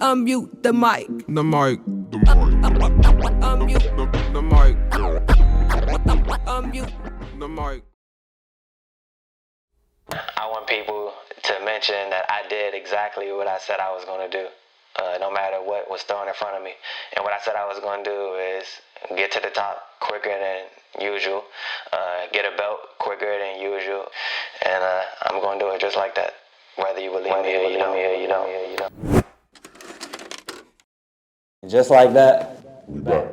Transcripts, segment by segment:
Unmute the mic. The mic. The mic. Unmute The mic. unmute. The mic. I want people to mention that I did exactly what I said I was going to do, no matter what was thrown in front of me. And what I said I was going to do is get to the top quicker than usual, get a belt quicker than usual, and I'm going to do it just like that, whether you believe me or you don't. Just like that, we back.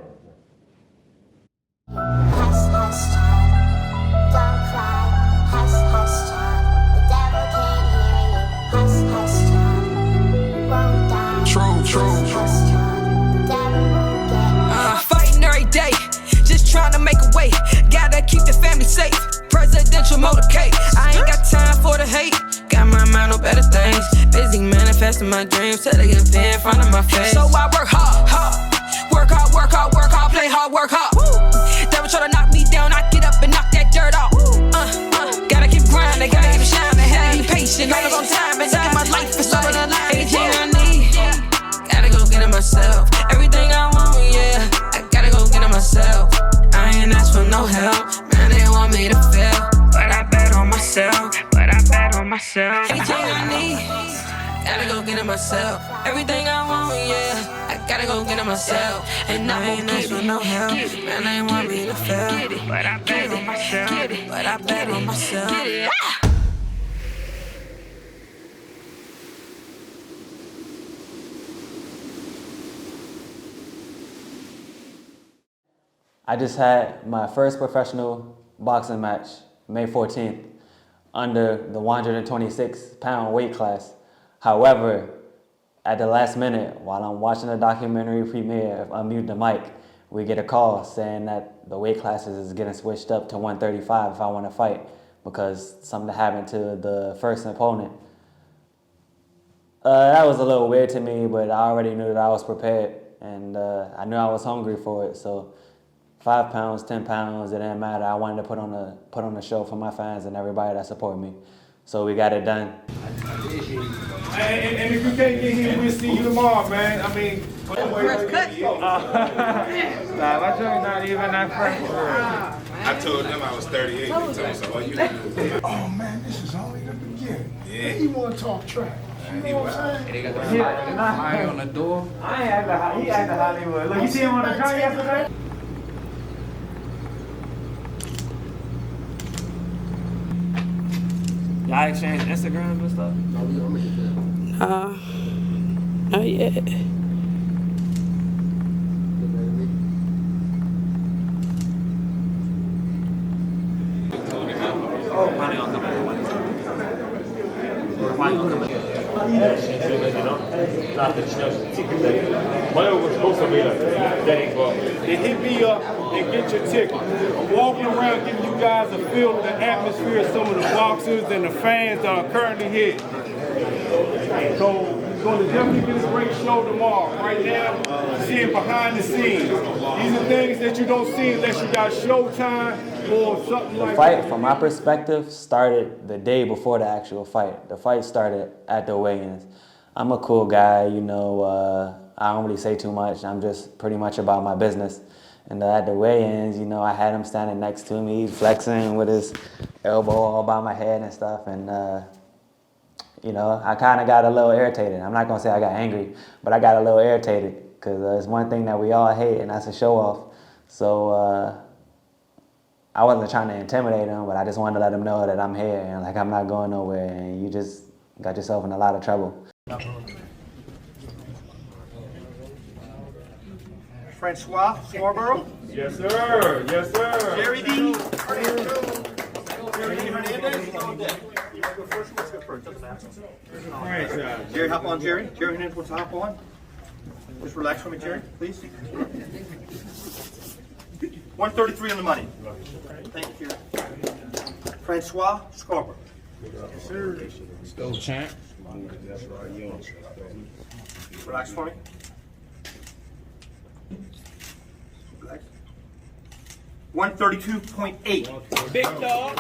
Hush, hush, child, don't cry. Hush, hush, child, the devil can't hear you. Hush, hush, child, you won't die. True. Hush, hush, child, the devil won't get. Fighting every day, just trying to make a way. Gotta keep the family safe. Presidential motorcade. I ain't got time for the hate. Got my mind on better things. Busy manifesting my dreams till they get in front of my face. So I work hard, work hard, play hard, work hard. Devil try to knock me down, I get up and knock that dirt off. Gotta keep grinding, gotta keep shining, gotta be patient, all on time. And look at my life, it's all on the line. Anything I need, gotta go get it myself. Everything I want, yeah, I gotta go get it myself. I ain't asked for no help, man, they want me to fail, but I bet on myself. Anything I need, gotta go get it myself. Everything I want, yeah, I gotta go get it myself. And I ain't asked for no help, man, they want me to fail, but I bet on myself. I just had my first professional boxing match, May 14th, under the 126-pound weight class. However, at the last minute, while I'm watching the documentary premiere of Unmute the Mic, we get a call saying that the weight classes is getting switched up to 135 if I want to fight because something happened to the first opponent. That was a little weird to me, but I already knew that I was prepared, and I knew I was hungry for it. So 5 pounds, 10 pounds, it didn't matter. I wanted to put on a show for my fans and everybody that support me. So we got it done. And if you can't get here, we'll see you tomorrow, man. I mean, First cut. Nah, my joint not even that fresh. I told them I was 38. They told me, so what you do? oh man, this is only the beginning. Yeah. You want to talk trash? You know what I'm saying? They got the fire on the door. I ain't acting, he acting Hollywood. Look, you see him on the joint yesterday? Y'all exchange Instagrams and stuff? Not yet. Probably on Then hit me up and get your ticket. I'm walking around giving you guys a feel of the atmosphere of some of the boxers and the fans that are currently here. So it's going to definitely be a great show tomorrow. Right now, seeing behind the scenes. These are things that you don't see unless you got showtime or something like that. The fight, from my perspective, started the day before the actual fight. The fight started at the weigh-ins. I'm a cool guy, you know, I don't really say too much. I'm just pretty much about my business. And at the weigh-ins, you know, I had him standing next to me, flexing with his elbow all by my head and stuff. And, you know, I kind of got a little irritated. I'm not going to say I got angry, but I got a little irritated because it's one thing that we all hate, and that's a show-off. So I wasn't trying to intimidate him, but I just wanted to let him know that I'm here and, like, I'm not going nowhere, and you just got yourself in a lot of trouble. Francois, Scarboro. Yes, sir. Yes, sir. Jerry D. Jerry, hop on, Jerry. Jerry Hernandez wants to hop on. Just relax for me, Jerry, please. 133 on the money. Thank you, Jerry. Francois Scarborough. Yes, sir. Go, champ. Relax for me. Relax. 132.8. Big dog.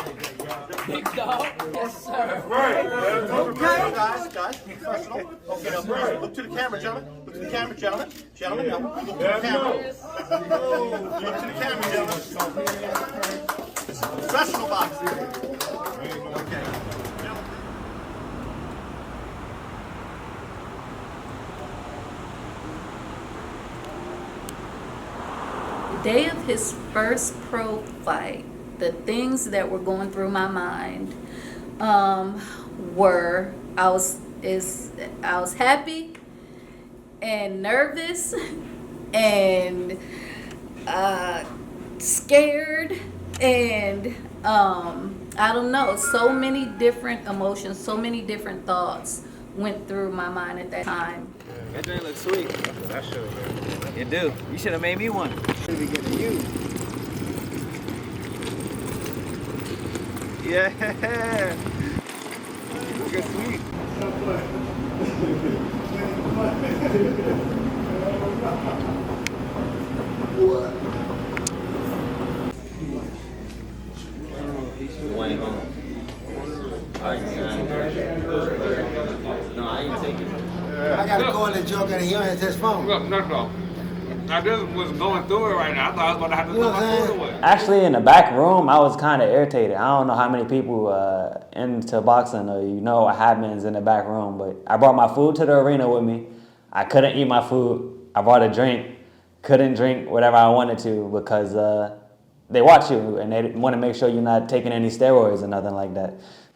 Big dog. Yes, sir. Right. Okay, guys, be professional. Okay, now look to the camera, gentlemen. Look to the camera, gentlemen. Gentlemen, no. Look to the camera. Look to the camera, gentlemen. Professional boxing. Okay. Day of his first pro fight, the things that were going through my mind were I was happy and nervous and scared and I don't know, so many different emotions, so many different thoughts went through my mind at that time. That drink looks sweet. That should have been. You do. You should have made me one. Should be getting you. Yeah. Look sweet. Wayne home. No, I ain't taking it. I gotta call the joke and he on his phone. Look, no. I just was going through it right now. I thought I was going to have to throw my food away. Actually, in the back room, I was kind of irritated. I don't know how many people into boxing or you know what happens in the back room, but I brought my food to the arena with me. I couldn't eat my food. I brought a drink. Couldn't drink whatever I wanted to because they watch you and they want to make sure you're not taking any steroids or nothing like that.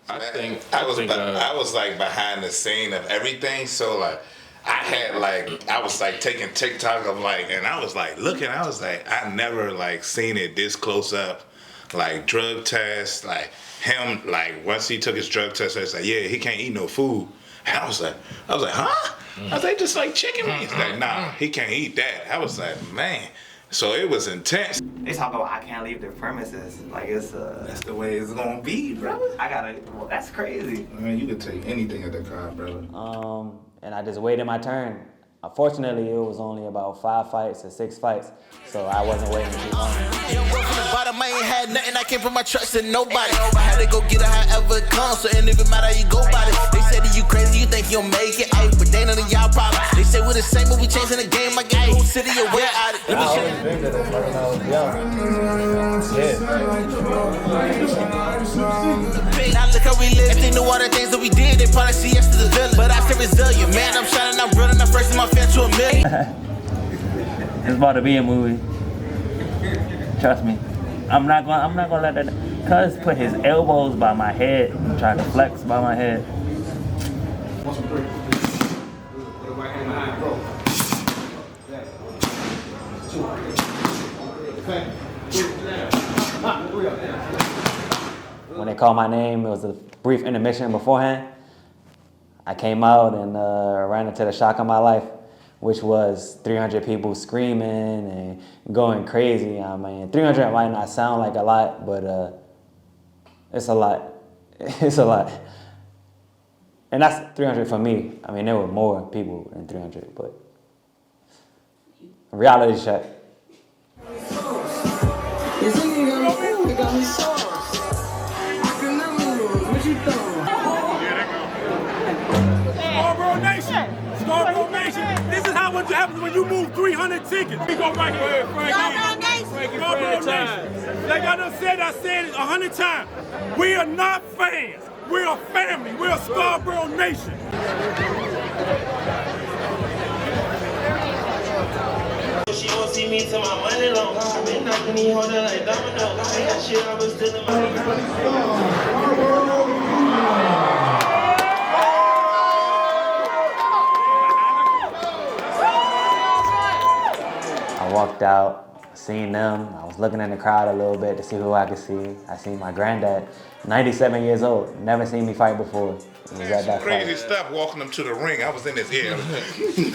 I was like behind the scene of everything, so like I was like taking TikTok of like, and I was like looking, I was like, I never like seen it this close up, like drug test, like him, like once he took his drug test, I was like, yeah, he can't eat no food. And I was like, huh? I was like, just like chicken wings. Like, nah, he can't eat that. I was like, man. So it was intense. They talk about I can't leave the premises. Like it's That's the way it's gonna be, bro. well, that's crazy. Man, you could take anything at the car, brother. And I just waited my turn. Unfortunately, it was only about 5 fights or 6 fights, so I wasn't waiting too long. Young boy from the bottom, I ain't had nothing. I came from my trust and nobody. I had to go get it however it comes, so it don't even matter how you go about it. They said that you crazy, you think you'll make it, ayy, but they none of y'all problem. They say we're the same, but we changing the game. I got whole city aware at it. I always dreamed of this when I was young. Now look how we live. If they knew all the things that we did, they probably see us to the villain. But I stay resilient, man. I'm shining, I'm real, and I'm first in my fan to a million. It's about to be a movie. Trust me. I'm not gonna let that. Cuz put his elbows by my head, trying to flex by my head. When they called my name, it was a brief intermission beforehand. I came out and ran into the shock of my life, which was 300 people screaming and going crazy. I mean, 300 might not sound like a lot, but it's a lot. It's a lot. And that's 300 for me. I mean, there were more people than 300, but reality check. Scarboro Nation. Scarboro Nation. This is what happens when you move 300 tickets. We go right here, Frankie. Scarboro Nation. Like I done said, I said it 100 times. We are not fans. We're a family. We're a Scarboro Nation. She won't see me till my money long. I've been knocking these hoes like domino. That shit I was still in my I walked out, seen them. I was looking in the crowd a little bit to see who I could see. I seen my granddad, 97 years old, never seen me fight before. He was at that crazy fight. stuff walking him to the ring. I was in his ear.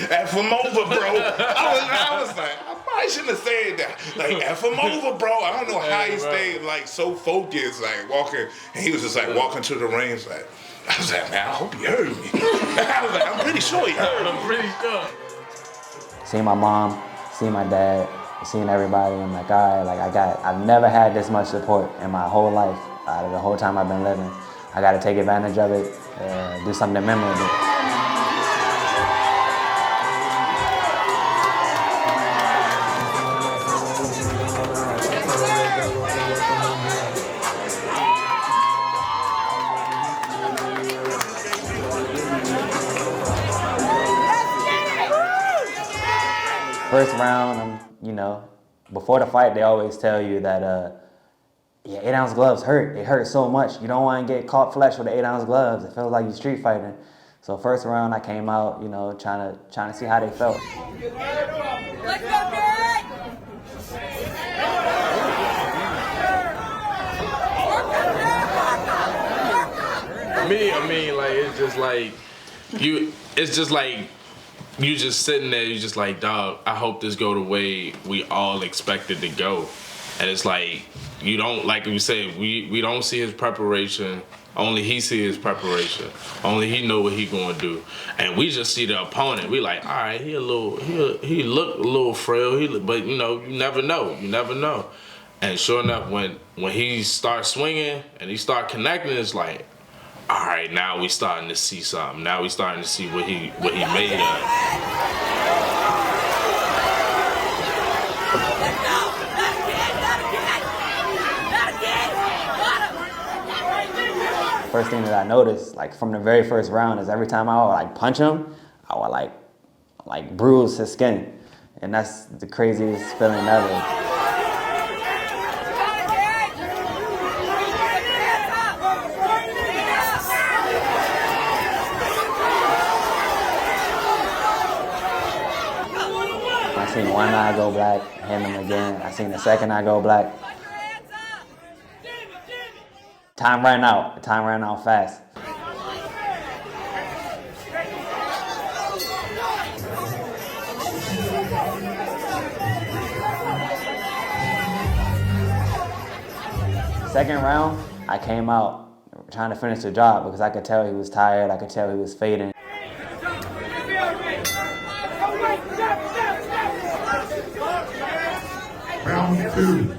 F him over, bro. I was like, I probably shouldn't have said that. Like, F him over, bro. I don't know how he stayed like so focused, like walking. And he was just like walking to the ring. Like, I was like, man, I hope he heard me. I was like, I'm pretty sure he heard. I'm pretty sure. Seen my mom, seen my dad, seeing everybody, I'm like, all right, I've never had this much support in my whole life, out of the whole time I've been living. I got to take advantage of it, do something memorable. First round, you know, before the fight, they always tell you that, yeah, 8-ounce gloves hurt. It hurts so much. You don't want to get caught flesh with the 8-ounce gloves. It feels like you're street fighting. So first round, I came out, you know, trying to see how they felt. Let's go, Derek! I mean, like, it's just like, you just sitting there, you just like, dog, I hope this go the way we all expected to go. And it's like, you don't, like we said, we don't see his preparation. Only he see his preparation. Only he know what he gonna do. And we just see the opponent. We like, all right, he look a little frail, but you know, you never know. You never know. And sure enough, when he starts swinging and he start connecting, it's like, all right, now we starting to see something. Now we starting to see what he made of. First thing that I noticed, like from the very first round, is every time I would like punch him, I would like bruise his skin, and that's the craziest feeling ever. I seen one eye go black, hit him again. I seen the second eye go black. Time ran out. Time ran out fast. Second round, I came out trying to finish the job because I could tell he was tired. I could tell he was fading. Round 2.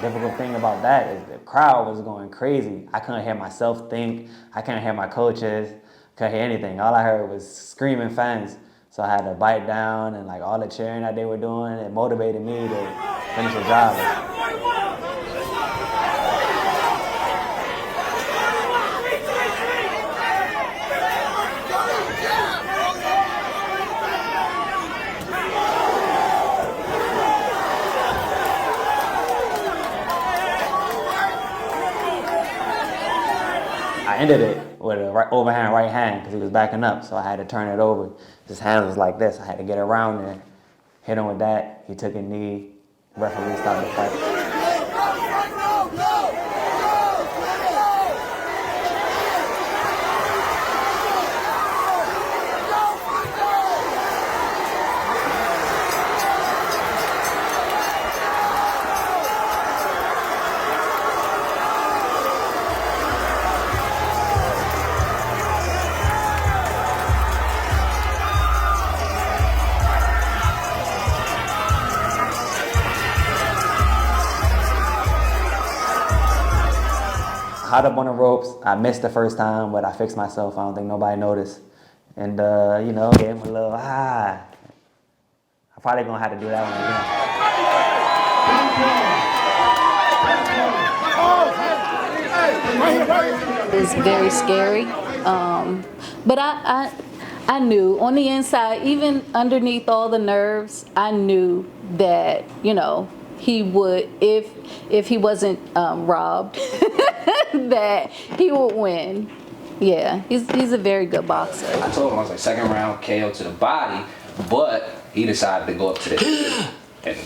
Difficult thing about that is the crowd was going crazy. I couldn't hear myself think. I couldn't hear my coaches. Couldn't hear anything. All I heard was screaming fans. So I had to bite down, and like all the cheering that they were doing, it motivated me to finish the job. I ended it with a overhand right hand because he was backing up, so I had to turn it over. His hand was like this. I had to get around there, hit him with that. He took a knee. Referee stopped the fight. Hot up on the ropes. I missed the first time, but I fixed myself. I don't think nobody noticed. And, you know, gave him a little, I'm probably going to have to do that one again. It was very scary. But I knew on the inside, even underneath all the nerves, I knew that, you know, he would, if he wasn't robbed, that he would win. Yeah, he's a very good boxer. I told him, I was like, second round KO to the body, but he decided to go up to the head and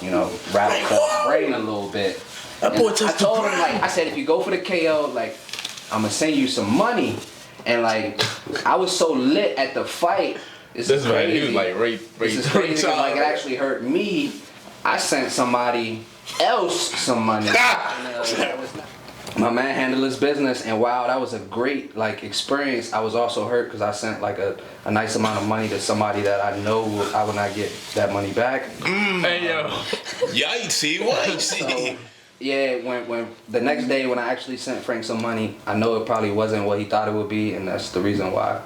you know, rattle the brain a little bit. And I told him, like, I said, if you go for the KO, like, I'm gonna send you some money. And like, I was so lit at the fight. This is crazy. He was like, this is crazy. Like, it actually hurt me. I sent somebody else some money. my man handled his business, and wow, that was a great like experience. I was also hurt because I sent like a nice amount of money to somebody that I know I will not get that money back. Hey yo, yikesy. Yeah, when the next day when I actually sent Frank some money, I know it probably wasn't what he thought it would be, and that's the reason why.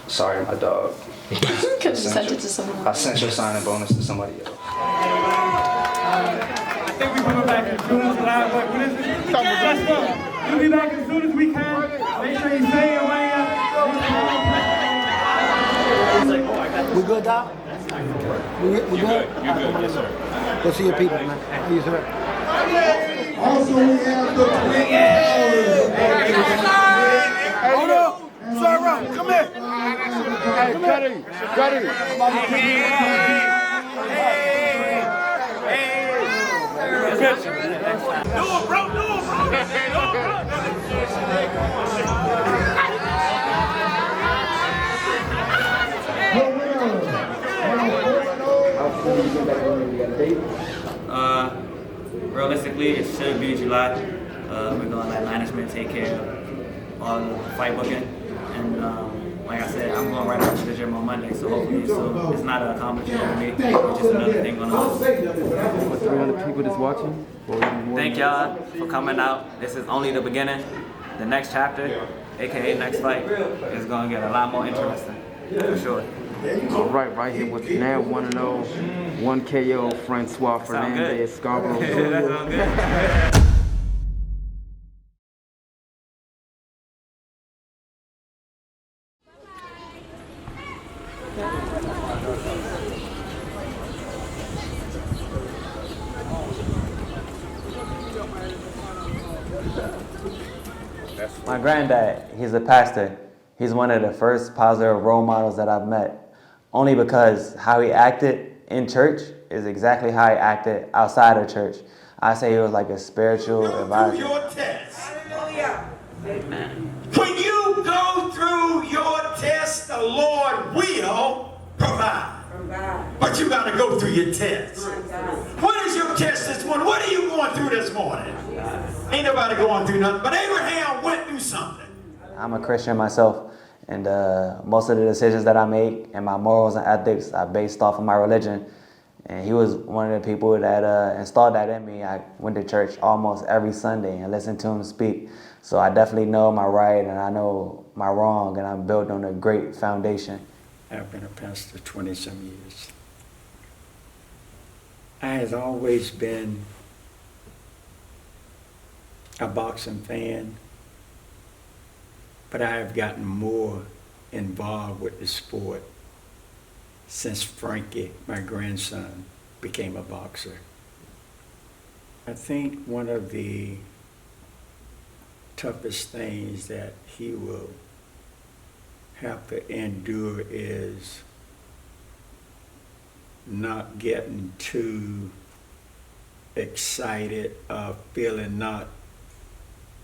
Sorry, my dog. Because you sent it to someone else. I sent your signing bonus to somebody else. I think we're coming back as soon as live. What is it? Let's go. We'll be back as soon as we can. Make sure you say your way up. We good, Doc? We good? You good, yes, sir. Go see your people, man. How you, sir? Also, we have the Hold on. Sarah, come here. Hey, Cuddy. Do it, bro. Realistically, it should be July. We're gonna let management take care of all the fight booking, and like I said, I'm going right back to the gym on Monday. So hopefully, it's not an accomplishment for me. It's just another thing on the list. For 300 people that's watching. Thank y'all for coming out. This is only the beginning. The next chapter, aka next fight, is gonna get a lot more interesting, for sure. All right here with now 1-0, 1 KO, Francois Fernandez, Scarboro Jr. That sounds good. My granddad, he's a pastor. He's one of the first positive role models that I've met. Only because how he acted in church is exactly how he acted outside of church. I say he was like a spiritual advisor. Your test. Hallelujah. Amen. When you go through your test, the Lord will provide. But you got to go through your test. What is your test this morning? What are you going through this morning? Ain't nobody going through nothing, but Abraham went through something. I'm a Christian myself, and most of the decisions that I make and my morals and ethics are based off of my religion. And he was one of the people that installed that in me. I went to church almost every Sunday and listened to him speak. So I definitely know my right and I know my wrong, and I'm built on a great foundation. I've been a pastor 20-some years. I has always been a boxing fan, but I have gotten more involved with the sport since Frankie, my grandson, became a boxer. I think one of the toughest things that he will have to endure is not getting too excited, feeling not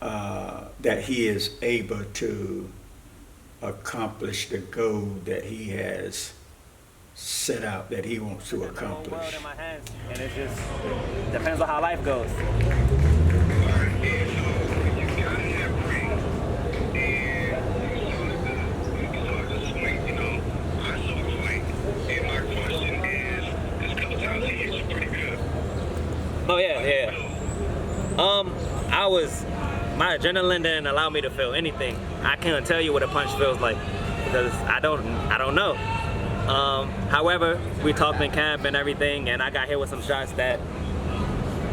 that he is able to accomplish the goal that he has set out that he wants to accomplish. And it just depends on how life goes. Oh yeah. My adrenaline didn't allow me to feel anything. I can't tell you what a punch feels like because I don't know. However, we talked in camp and everything, and I got hit with some shots that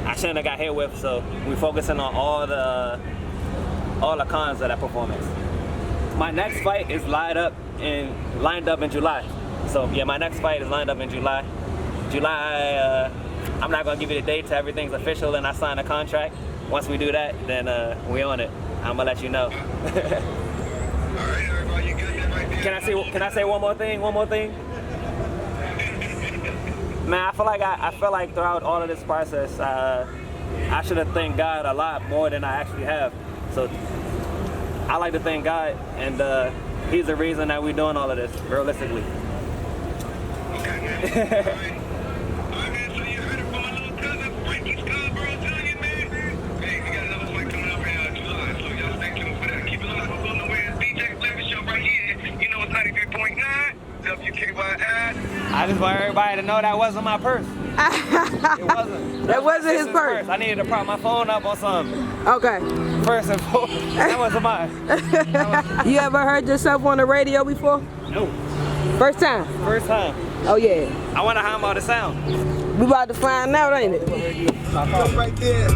I shouldn't have got hit with. So we're focusing on all the cons of that performance. My next fight is lined up in July. So yeah, my next fight is lined up in July. I'm not gonna give you the date till everything's official and I sign a contract. Once we do that, then we on it. I'm gonna let you know. Can I say one more thing? Man, I feel like throughout all of this process, I should have thanked God a lot more than I actually have. So I like to thank God, and He's the reason that we're doing all of this, realistically. everybody to know that wasn't my purse. It wasn't. That wasn't his purse. I needed to prop my phone up on something. Okay. First and foremost, that wasn't mine. You ever heard yourself on the radio before? No. First time? First time. Oh yeah. I wonder how about the sound. We about to find out, ain't it? Right there.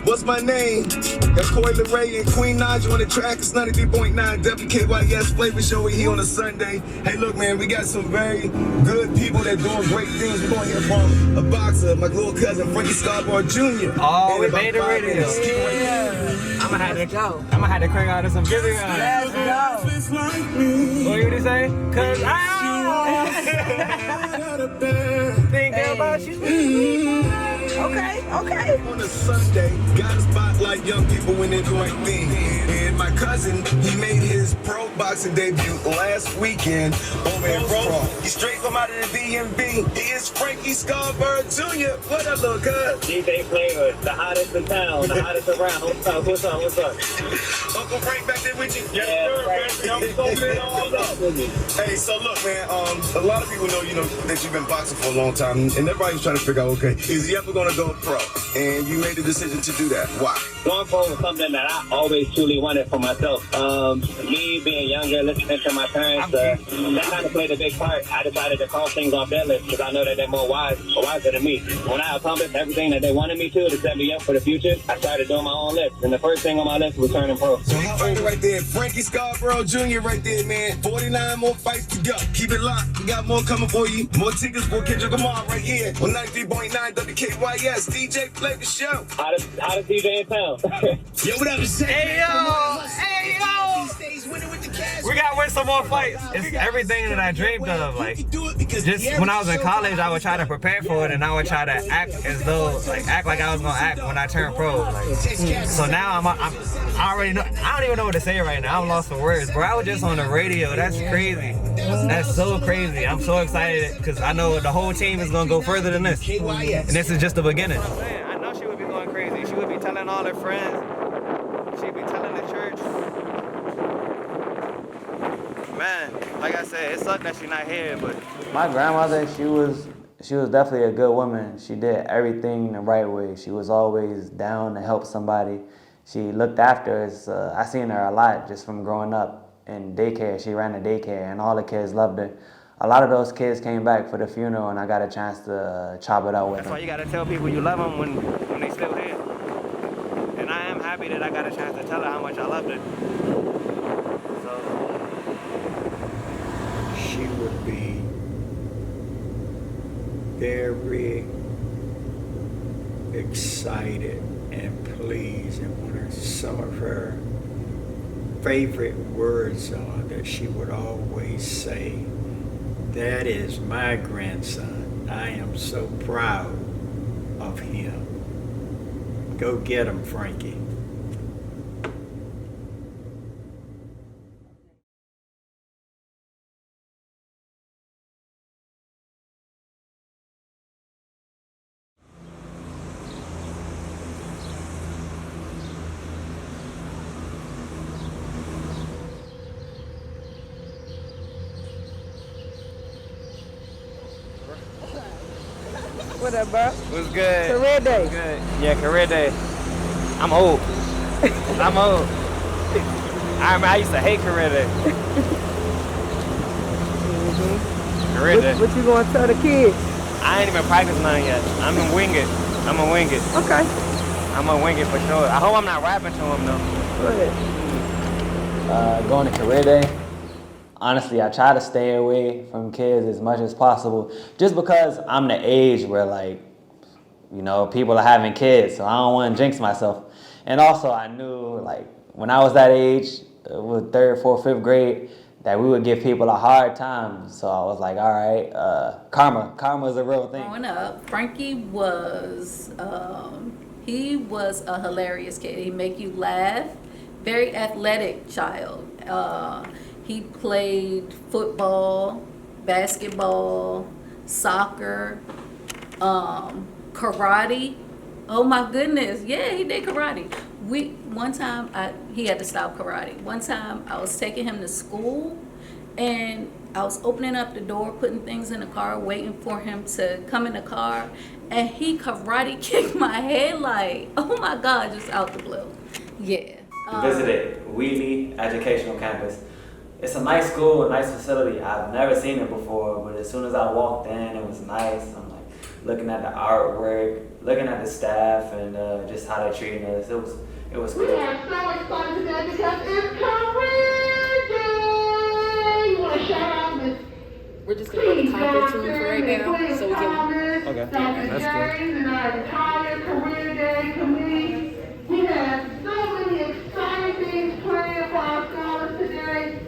What's my name? Got Coy LeRae and Queen Naja on the track. It's 93.9 WKYS Flavor Show. We here on a Sunday. Hey, look, man, we got some very good people that doing great things. We're going to hear from a boxer, my little cousin, Frankie Scarboro Jr. Oh, we made the radio. I'm gonna have to crank out some video. Let's go. What you say? Cause thinking about you. Okay. On a Sunday, got a spotlight young people when they do right thing. And my cousin, he made his pro boxing debut last weekend over in Raw. He's straight from out of the DMV. He is Frankie Scarboro Jr. What up, little cuz? DJ Flavor, the hottest in town, the hottest around. What's up? Uncle Frank back there with you? Yeah, Hey, so look, man, a lot of people know, that you've been boxing for a long time, and everybody's trying to figure out, okay, is he ever going to go pro? And you made the decision to do that. Why? Going pro was something that I always truly wanted for myself. Me being younger, listening to my parents, that kind of played a big part. I decided to cross things off their list because I know that they're wiser than me. When I accomplished everything that they wanted me to set me up for the future, I started doing my own list. And the first thing on my list was turning pro. So he earned it right there. Frankie Scarboro Jr. right there, man. 49 more fights to go. Keep it locked. We got more coming for you. More tickets for Kendrick Lamar right here on 93.9 WKYS. DJ Flavor Show. Hottest DJ in town. Yo, what up, Hey, yo! We gotta win some more fights. It's everything that I dreamed of. Like, just when I was in college, I would try to prepare for it, and I would try to act like I was gonna act when I turned pro. Like, so now I already know. I don't even know what to say right now. I'm lost for words, bro. I was just on the radio. That's crazy. That's so crazy. I'm so excited because I know the whole team is gonna go further than this, and this is just the beginning. I know she would be going crazy. She would be telling all her friends. She'd be telling the church. Man, like I said, it sucked that she's not here, but my grandmother, she was definitely a good woman. She did everything the right way. She was always down to help somebody. She looked after us. I seen her a lot just from growing up in daycare. She ran a daycare, and all the kids loved her. A lot of those kids came back for the funeral, and I got a chance to chop it out with them. That's why you gotta tell people you love them when they still here. And I am happy that I got a chance to tell her how much I loved her. She would be very excited and pleased, and some of her favorite words are that she would always say, "That is my grandson. I am so proud of him. Go get him, Frankie." What up, bro? What's good? Career day. What's good? Yeah, career day. I'm old. I'm old. I used to hate career day. Career day. What you gonna tell the kids? I ain't even practiced none yet. I'm gonna wing it. Okay. I'm gonna wing it for sure. I hope I'm not rapping to them though. Go ahead. Going to career day. Honestly, I try to stay away from kids as much as possible, just because I'm the age where, people are having kids, so I don't want to jinx myself. And also, I knew, when I was that age, with 3rd, 4th, 5th grade, that we would give people a hard time. So I was like, all right, karma is a real thing. Growing up, Frankie was, he was a hilarious kid. He'd make you laugh. Very athletic child. He played football, basketball, soccer, karate. Oh my goodness, yeah, he did karate. One time he had to stop karate. One time I was taking him to school, And I was opening up the door, putting things in the car, waiting for him to come in the car, and he karate kicked my head like, oh my God, just out the blue. Yeah. Visited Wheatley Educational Campus. It's a nice school, a nice facility. I've never seen it before, but as soon as I walked in, it was nice. I'm like looking at the artwork, looking at the staff, and just how they're treating us. It was cool. We are so excited today because it's career day. You want to shout out Miss? We're just going to go to conference room for right now, so we can. Okay, that's cool. And our entire career day committee. We have so many exciting things planned for our scholars today.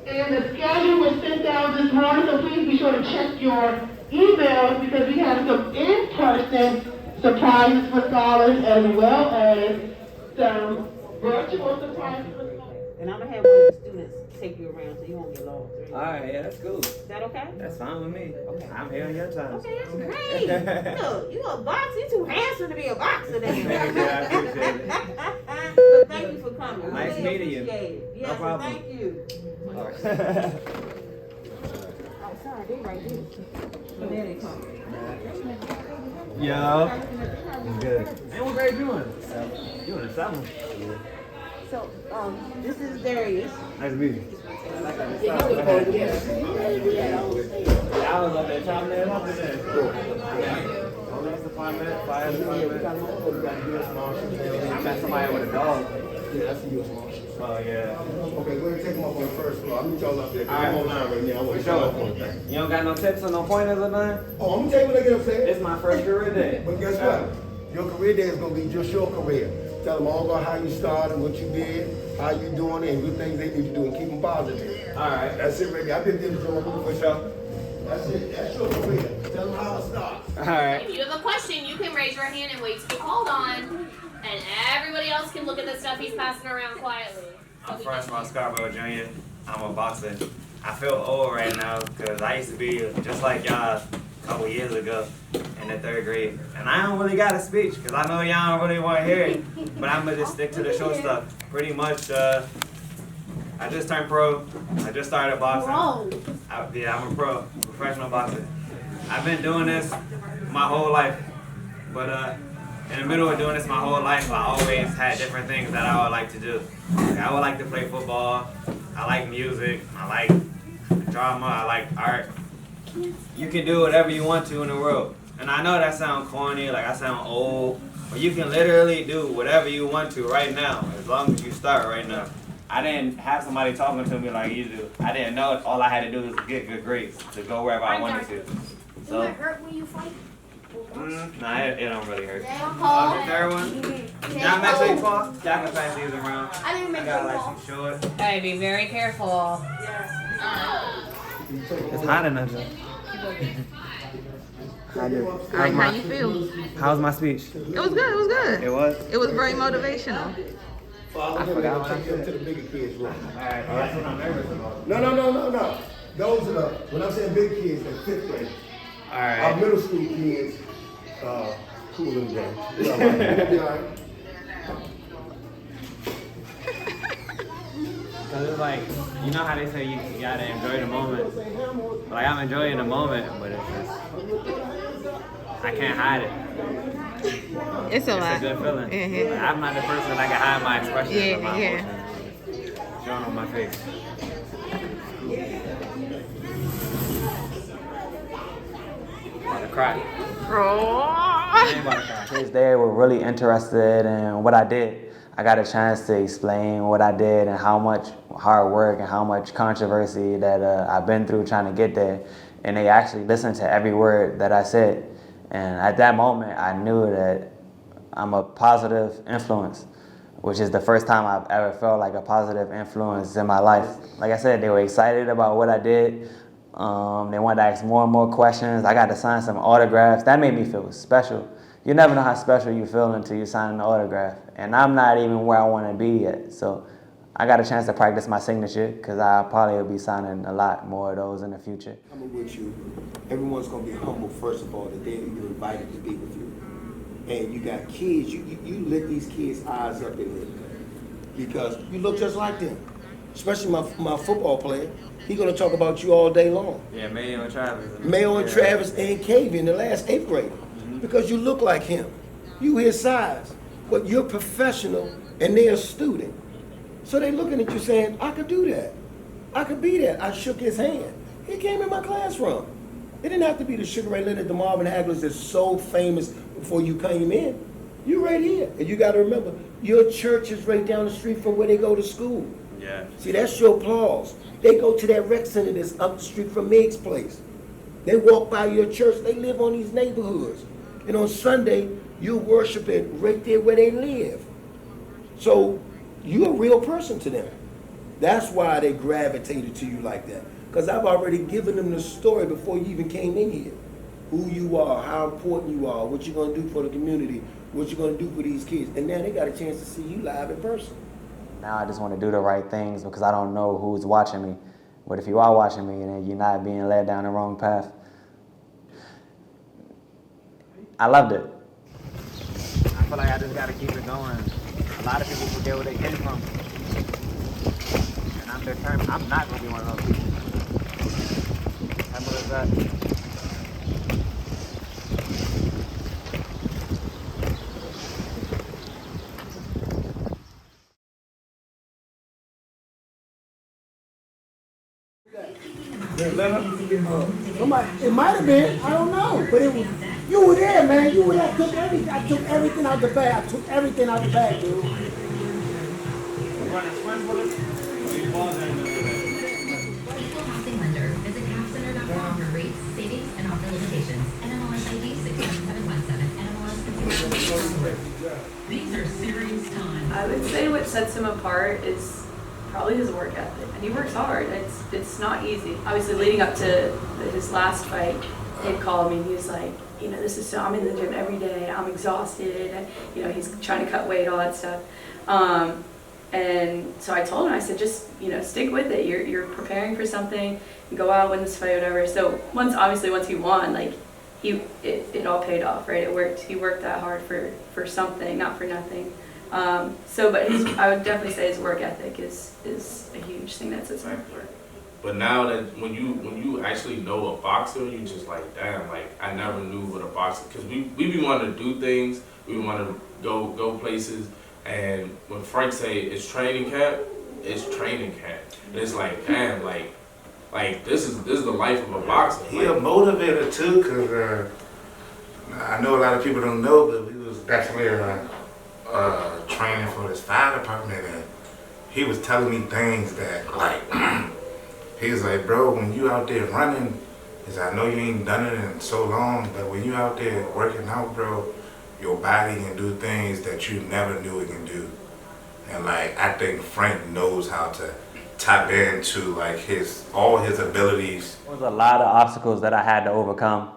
And the schedule was sent out this morning, so please be sure to check your emails because we have some in-person surprises for scholars as well as some virtual surprises for scholars. And I'm going to have one of the students take you around so you won't get lost. Right? All right, yeah, that's cool. Is that okay? That's fine with me. Okay. I'm here on your time. Okay, that's great. Look, you a boxer. You too handsome to be a boxer then. Yeah, I appreciate it. But thank you for coming. Nice really meeting you. Appreciate it. Yes, No problem. thank you. All right. Oh, sorry, they right here. So there they come. Yo. Good. And what grade you in? You in the 7th. So, this is Darius. Nice to meet you. I was up there chopping it up today. Police department, fire department. I met somebody with a dog. Yeah, I see you as Marshall. Oh, yeah. Okay, we're gonna take them up on the first floor. I'm gonna tell up there. All right. I'm online right now. I want For to show up sure. on that. You don't got no tips or no pointers or nothing? Oh, I'm gonna tell you when I get upstairs. It's my first career day. But guess what? Your career day is gonna be just your career. Tell them all about how you started, what you did, how you doing it, and good things they need to do, and keep them positive. All right. That's it, baby. I've been doing this for sure. That's it. That's your career. Tell them how it starts. All right. If you have a question, you can raise your hand and wait to be called on, and everybody else can look at the stuff he's passing around quietly. I'm Francois Scarboro Jr. I'm a boxer. I feel old right now because I used to be just like y'all a couple years ago in the 3rd grade. And I don't really got a speech because I know y'all don't really want to hear it. But I'm going to just stick to the short stuff. Pretty much, I just turned pro. I just started boxing. I'm a professional boxer. I've been doing this my whole life. But in the middle of doing this my whole life, I always had different things that I would like to do. I would like to play football. I like music. I like drama. I like art. You can do whatever you want to in the world. And I know that sounds corny, like I sound old, but you can literally do whatever you want to right now, as long as you start right now. I didn't have somebody talking to me like you do. I didn't know all I had to do was get good grades to go wherever I wanted to. So, Does it hurt when you fight? nah, it don't really hurt. The The third one, y'all make sure you fall. Y'all can pass these around. I didn't make got you like fall. some short. Hey, be very careful. It's hot enough. How you feel? How's my speech? It was good. It was good. It was? It was very motivational. I forgot what I said. To the bigger kids room. Alright, that's what I'm nervous about. No. Those are the, when I'm saying big kids, they're 5th grade. Alright. Our middle school kids, cool little guys. You'll be all right. Cause it's like, you know how they say you gotta enjoy the moment. Like I'm enjoying the moment, but it's just, I can't hide it. It's a lot. It's a good feeling. Mm-hmm. Like, I'm not the person that can hide my expressions or my Yeah. emotions. Showing on my face. About to cry. Kids there were really interested in what I did. I got a chance to explain what I did and how much hard work and how much controversy that I've been through trying to get there. And they actually listened to every word that I said. And at that moment, I knew that I'm a positive influence, which is the first time I've ever felt like a positive influence in my life. Like I said, they were excited about what I did. They wanted to ask more and more questions. I got to sign some autographs. That made me feel special. You never know how special you feel until you sign an autograph. And I'm not even where I want to be yet. So I got a chance to practice my signature because I probably will be signing a lot more of those in the future. I'm with you. Everyone's going to be humble, first of all, the day that you're invited to be with you. And you got kids, you lit these kids' eyes up in here because you look just like them. especially my football player, he gonna talk about you all day long. Yeah, Mayo and Travis. Mayo and Travis and Kavian, the last 8th grader, because you look like him. You his size, but you're professional and they're a student. So they looking at you saying, I could do that. I could be that. I shook his hand. He came in my classroom. It didn't have to be the Sugar Ray Leonard, the Marvin Haglers that's so famous before you came in. You right here. And you gotta remember, your church is right down the street from where they go to school. Yeah. See, that's your applause. They go to that rec center that's up the street from Meg's place. They walk by your church. They live on these neighborhoods. And on Sunday, you worship it right there where they live. So you're a real person to them. That's why they gravitated to you like that. Because I've already given them the story before you even came in here. Who you are, how important you are, what you're going to do for the community, what you're going to do for these kids. And now they got a chance to see you live in person. Now I just want to do the right things because I don't know who's watching me. But if you are watching me and you're not being led down the wrong path, I loved it. I feel like I just got to keep it going. A lot of people forget where they came from. And I'm determined. I'm not going to be one of those people. Simple as that. It might have been, I don't know, but it was, you were there, man. You were there. I took everything out the bag. I took everything out the bag, dude. Housing lender. Visit CapCenter.com for rates, savings, and offer limitations. NMLS ID 61717, NMLS. These are serious times. I would say what sets him apart is probably his work ethic, and he works hard. It's not easy. Obviously, leading up to his last fight, he called me. He was like, you know, I'm in the gym every day. I'm exhausted. You know, he's trying to cut weight, all that stuff. And so I told him, I said, just, you know, stick with it. You're preparing for something. You go out, win this fight, whatever. So once he won, like it all paid off, right? It worked. He worked that hard for something, not for nothing. But I would definitely say his work ethic is a huge thing that sets him apart. But now that when you actually know a boxer, you just like, damn, like I never knew what a boxer, because we be wanting to do things, we want to go places, and when Frank say it's training camp, it's training camp. And it's like, damn, like this is the life of a boxer. He a motivator too, cause I know a lot of people don't know, but we was actually training for this fire department, and he was telling me things that like. He was like, bro, when you out there running, I know you ain't done it in so long, but when you out there working out, bro, your body can do things that you never knew it can do. And like, I think Frank knows how to tap into like all his abilities. There was a lot of obstacles that I had to overcome,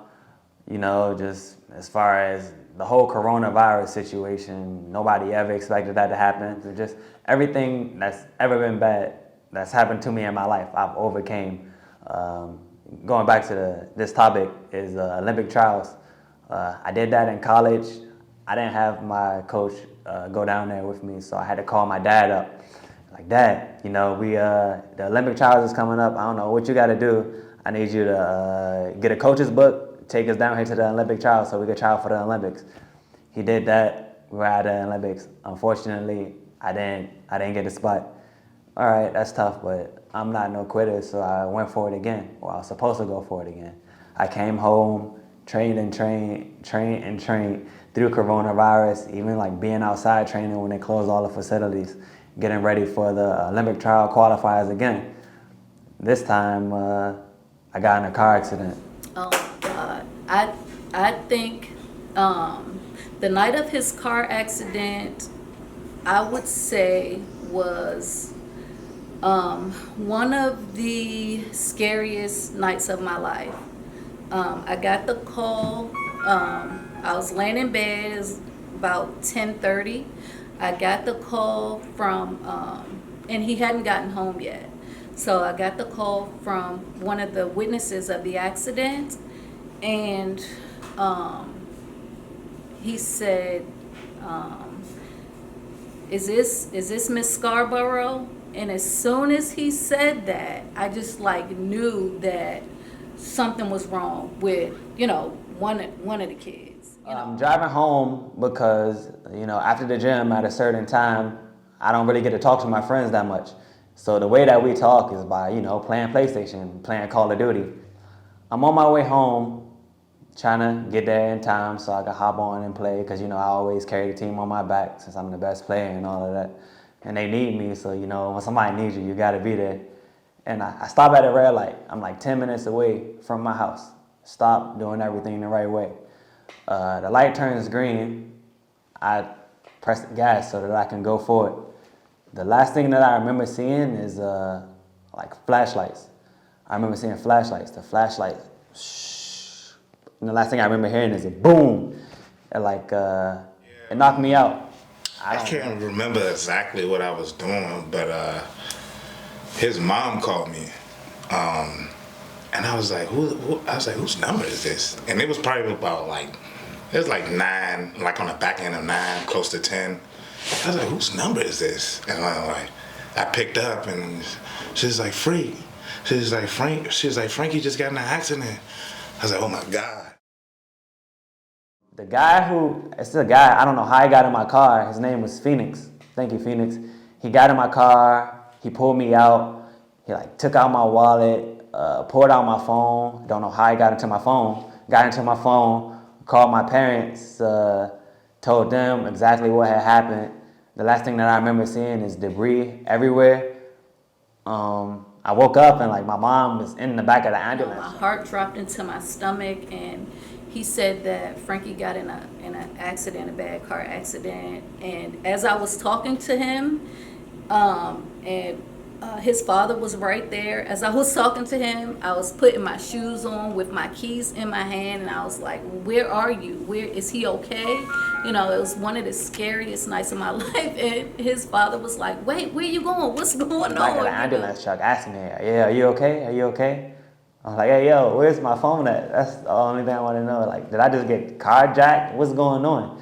you know, just as far as the whole coronavirus situation. Nobody ever expected that to happen. So just everything that's ever been bad that's happened to me in my life, I've overcame. Going back to this topic is Olympic trials. I did that in college. I didn't have my coach go down there with me, so I had to call my dad up. Like, Dad, you know, the Olympic trials is coming up. I don't know what you got to do. I need you to get a coach's book, take us down here to the Olympic trials so we could try out for the Olympics. He did that. We were at the Olympics. Unfortunately, I didn't get a spot. All right, that's tough, but I'm not no quitter, so I went for it again. Well, I was supposed to go for it again. I came home, trained through coronavirus, even like being outside training when they closed all the facilities, getting ready for the Olympic trial qualifiers again. This time, I got in a car accident. Oh God, I think the night of his car accident, I would say was one of the scariest nights of my life. I got the call. I was laying in bed. It was about 10:30. I got the call from, and he hadn't gotten home yet. So I got the call from one of the witnesses of the accident, and he said is this Miss Scarborough? And as soon as he said that, I just like knew that something was wrong with, you know, one of the kids. I'm driving home because, you know, after the gym at a certain time, I don't really get to talk to my friends that much. So the way that we talk is by, you know, playing PlayStation, playing Call of Duty. I'm on my way home, trying to get there in time so I can hop on and play because, you know, I always carry the team on my back since I'm the best player and all of that. And they need me, so, you know, when somebody needs you, you got to be there. And I stop at a red light. I'm like 10 minutes away from my house. Stop doing everything the right way. The light turns green. I press the gas so that I can go forward. The last thing that I remember seeing is like flashlights. I remember seeing flashlights. The flashlight, shh. And the last thing I remember hearing is a boom. It knocked me out. I can't remember exactly what I was doing, but his mom called me, and I was like, whose number is this? And it was probably about it was like 9, like on the back end of 9, close to 10. I was like, whose number is this? And I picked up, and she's like, Free. She's like, Frankie just got in an accident. I was like, oh my God. The guy I don't know how he got in my car. His name was Phoenix. Thank you, Phoenix. He got in my car. He pulled me out. He took out my wallet, pulled out my phone. Don't know how he got into my phone. Got into my phone, called my parents, told them exactly what had happened. The last thing that I remember seeing is debris everywhere. I woke up and my mom was in the back of the ambulance. My heart dropped into my stomach, and he said that Frankie got in an accident, a bad car accident. And as I was talking to him, his father was right there. As I was talking to him, I was putting my shoes on with my keys in my hand, and I was like, where are you? Where is he okay? You know, it was one of the scariest nights of my life. And his father was like, wait, where you going? What's going on? Back of the ambulance truck asking me, yeah, are you okay? Are you okay? I was like, hey, yo, where's my phone at? That's the only thing I want to know. Did I just get carjacked? What's going on?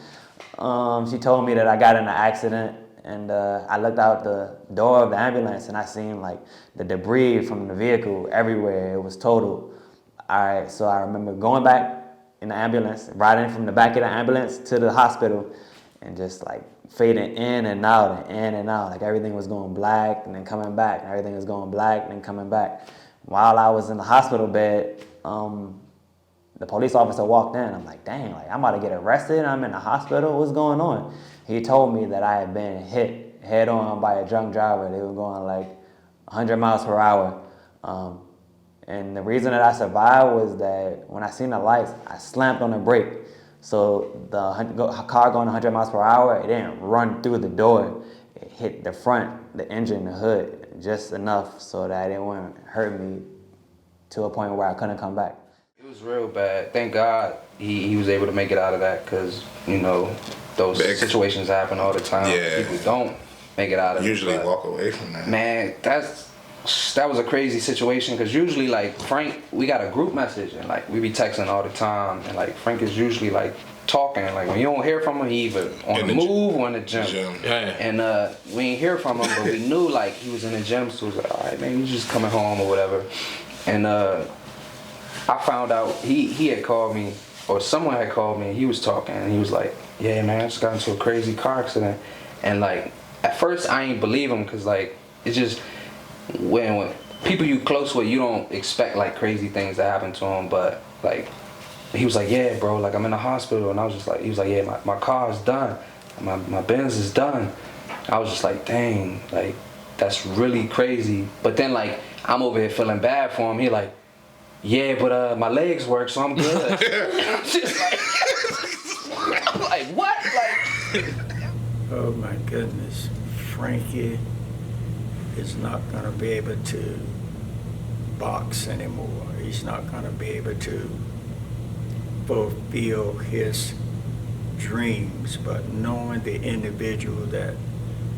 She told me that I got in an accident, and I looked out the door of the ambulance, and I seen the debris from the vehicle everywhere. It was totaled. All right, so I remember going back in the ambulance, riding from the back of the ambulance to the hospital, and just fading in and out and in and out. Everything was going black and then coming back, and everything was going black and then coming back. While I was in the hospital bed, the police officer walked in. I'm like, dang, I'm about to get arrested. I'm in the hospital. What's going on? He told me that I had been hit head on by a drunk driver. They were going 100 miles per hour. And the reason that I survived was that when I seen the lights, I slammed on the brake. So the car going 100 miles per hour, it didn't run through the door. It hit the front, the engine, the hood, just enough so that it wouldn't hurt me to a point where I couldn't come back. It was real bad. Thank God he was able to make it out of that, because, you know, those situations happen all the time. Yeah. People don't make it out of it. Usually walk away from that. Man, that was a crazy situation, because usually Frank, we got a group message, and we be texting all the time, and Frank is usually talking. When you don't hear from him, he either on the move or in the gym. Yeah. And we ain't hear from him, but we knew he was in the gym, so we was all right, man, he's just coming home or whatever. And I found out he had called me, or someone had called me, and he was talking, and he was like, yeah, man, I just got into a crazy car accident. And at first I ain't believe him, because it's just when people you close with, you don't expect crazy things to happen to them. But he was like, yeah, bro, I'm in the hospital. And I was just he was like, yeah, my car is done, my Benz is done. I was just like, dang, that's really crazy. But then I'm over here feeling bad for him. He yeah, but my legs work, so I'm good. I'm just what? Oh my goodness, Frankie is not going to be able to box anymore. He's not going to be able to fulfill his dreams. But knowing the individual that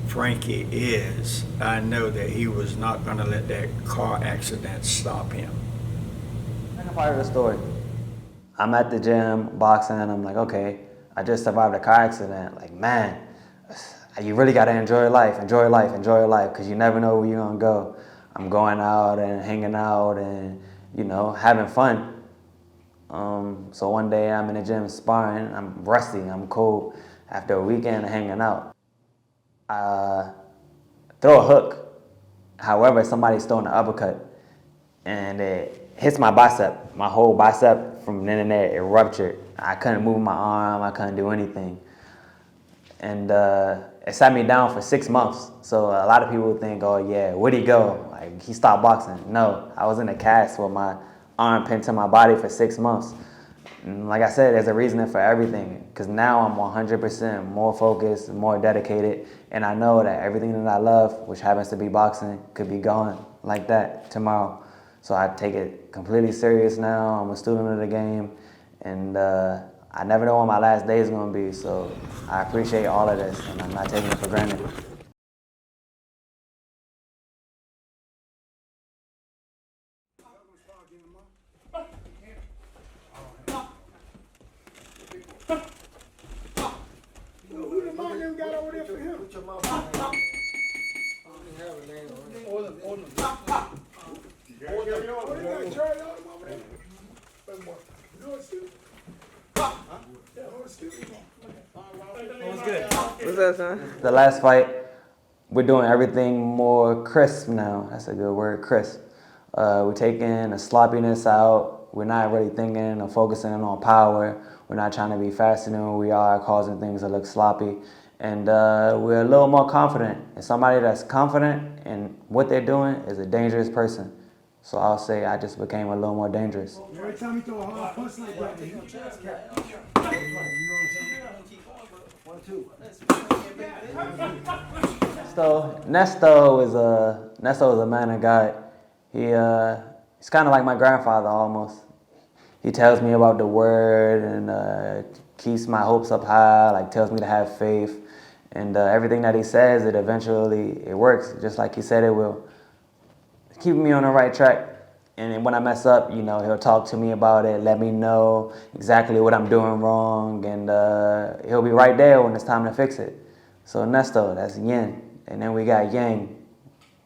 Frankie is, I know that he was not going to let that car accident stop him. Second part of the story. I'm at the gym boxing, and I'm like, okay, I just survived a car accident. Man, you really gotta enjoy life, because you never know where you're gonna go. I'm going out and hanging out and, you know, having fun. So one day I'm in the gym sparring, I'm rusty, I'm cold. After a weekend of hanging out, I throw a hook. However, somebody's throwing an uppercut and it hits my bicep. My whole bicep from then and there, it ruptured. I couldn't move my arm, I couldn't do anything. And it sat me down for 6 months. So a lot of people think, oh yeah, where'd he go? Like, he stopped boxing. No, I was in a cast with my arm pinned to my body for 6 months. And like I said, there's a reason for everything, because now I'm 100% more focused, more dedicated, and I know that everything that I love, which happens to be boxing, could be gone like that tomorrow. So I take it completely serious now. I'm a student of the game, and I never know when my last day is going to be, so I appreciate all of this, and I'm not taking it for granted. What's up, son? The last fight, we're doing everything more crisp now. That's a good word, crisp. We're taking the sloppiness out. We're not really thinking or focusing on power. We're not trying to be faster than we are, causing things to look sloppy. And we're a little more confident. And somebody that's confident in what they're doing is a dangerous person. So I'll say I just became a little more dangerous. Every time you throw a hard punch like that, Nesto is a man of God. He's kind of like my grandfather almost. He tells me about the word and keeps my hopes up high, like tells me to have faith. And everything that he says, it eventually works, just like he said it will. Keeping me on the right track. And when I mess up, you know, he'll talk to me about it, let me know exactly what I'm doing wrong, and he'll be right there when it's time to fix it. So Nesto, that's Yin. And then we got Yang,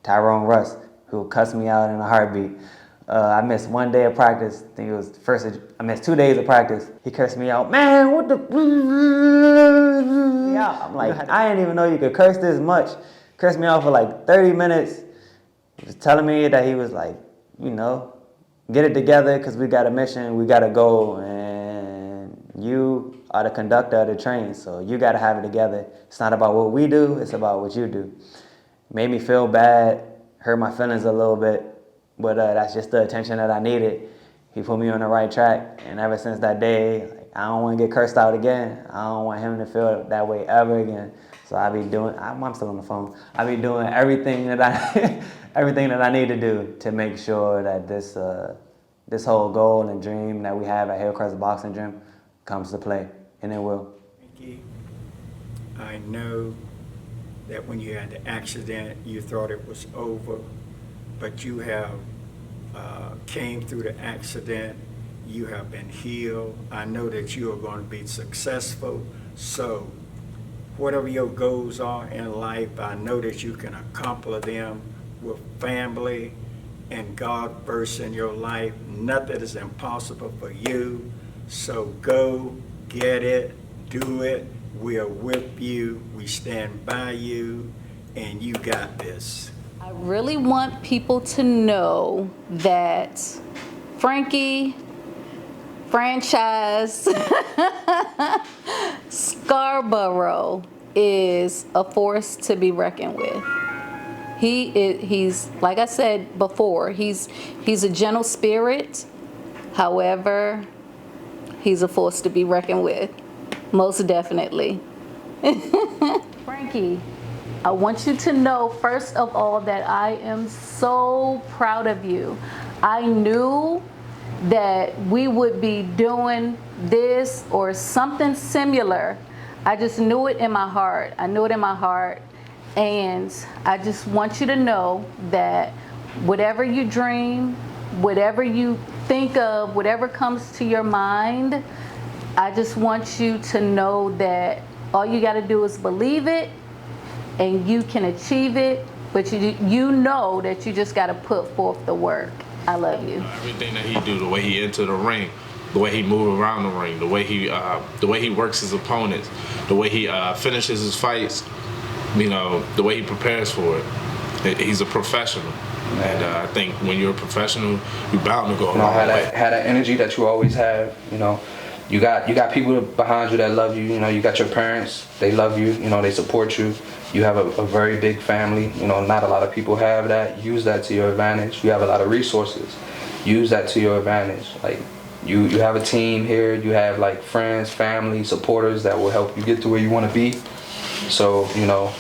Tyrone Russ, who cussed me out in a heartbeat. I missed 1 day of practice. I think it was I missed 2 days of practice. He cursed me out, man, what the? Yeah, I'm like, I didn't even know you could curse this much. Cursed me out for like 30 minutes. He was telling me that he was like, you know, get it together because we got a mission, we got to go, and you are the conductor of the train, so you got to have it together. It's not about what we do, it's about what you do. Made me feel bad, hurt my feelings a little bit, but that's just the attention that I needed. He put me on the right track, and ever since that day, I don't want to get cursed out again. I don't want him to feel that way ever again. So I be doing, I'm still on the phone. I be doing everything that I need to do to make sure that this whole goal and dream that we have at Hillcrest Boxing Gym comes to play, and it will. Frankie, I know that when you had the accident, you thought it was over, but you have came through the accident. You have been healed. I know that you are going to be successful. So whatever your goals are in life, I know that you can accomplish them with family and God first in your life. Nothing is impossible for you. So go, get it, do it. We are with you. We stand by you, and you got this. I really want people to know that Frankie, franchise, Scarboro is a force to be reckoned with. He's like I said before, he's a gentle spirit. However, he's a force to be reckoned with, most definitely. Frankie, I want you to know, first of all, that I am so proud of you. I knew that we would be doing this or something similar. I just knew it in my heart. I knew it in my heart. And I just want you to know that whatever you dream, whatever you think of, whatever comes to your mind, I just want you to know that all you got to do is believe it and you can achieve it, but you know that you just got to put forth the work. I love you. Everything that he do, the way he enter the ring, the way he move around the ring, the way he works his opponents, the way he finishes his fights, you know, the way he prepares for it. He's a professional. And I think when you're a professional, you're bound to go a long way. Have that energy that you always have, you know. You got people behind you that love you. You know, you got your parents. They love you. You know, they support you. You have a very big family. You know, not a lot of people have that. Use that to your advantage. You have a lot of resources. Use that to your advantage. Like, you have a team here. You have like friends, family, supporters that will help you get to where you want to be. So, you know,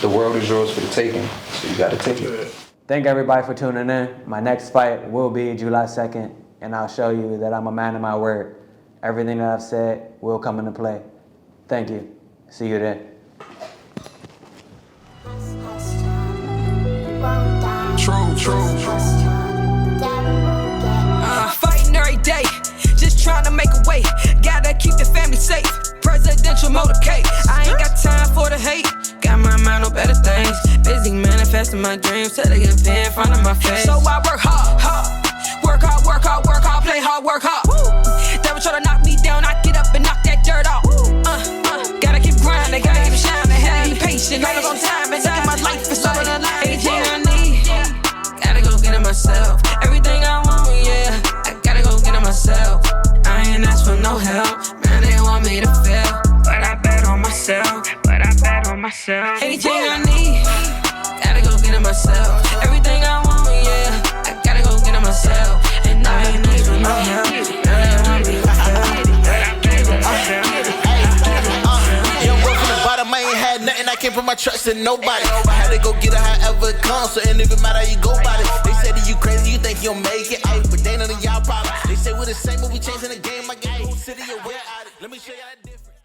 the world is yours for the taking. So you got to take it. Thank everybody for tuning in. My next fight will be July 2nd, and I'll show you that I'm a man of my word. Everything that I've said will come into play. Thank you. See you then. Fighting every day, just trying to make a way. Gotta keep the family safe. Presidential motorcade. I ain't got time for the hate. Got my mind on better things. Busy manifesting my dreams till they get paid in front of my face. So I work hard, work hard, work hard, work hard, play hard, work hard. Devil try to knock me down, I get up and knock that dirt off. Gotta keep grinding, gotta keep shining, gotta be patient, all on time, and taking my life is all of the life. Anything I need, gotta go get it myself. Everything I want, yeah, I gotta go get it myself. I ain't asked for no help, man, they want me to fail, but I bet on myself, Anything I need, gotta go get it myself. Everything I want, yeah, I gotta go get it myself. And I ain't asked for no help, man, they want me to fail, but I bet on myself. Young boy from the bottom, I ain't had nothing, I can't put my trust in nobody. I had to go get it however it comes, so it ain't even matter how you go about it. They say that you crazy, you think you'll make it, but they none of y'all problem. They say we're the same, but we changing the game, my guy. Who city or where out it? Let me show you how to do it.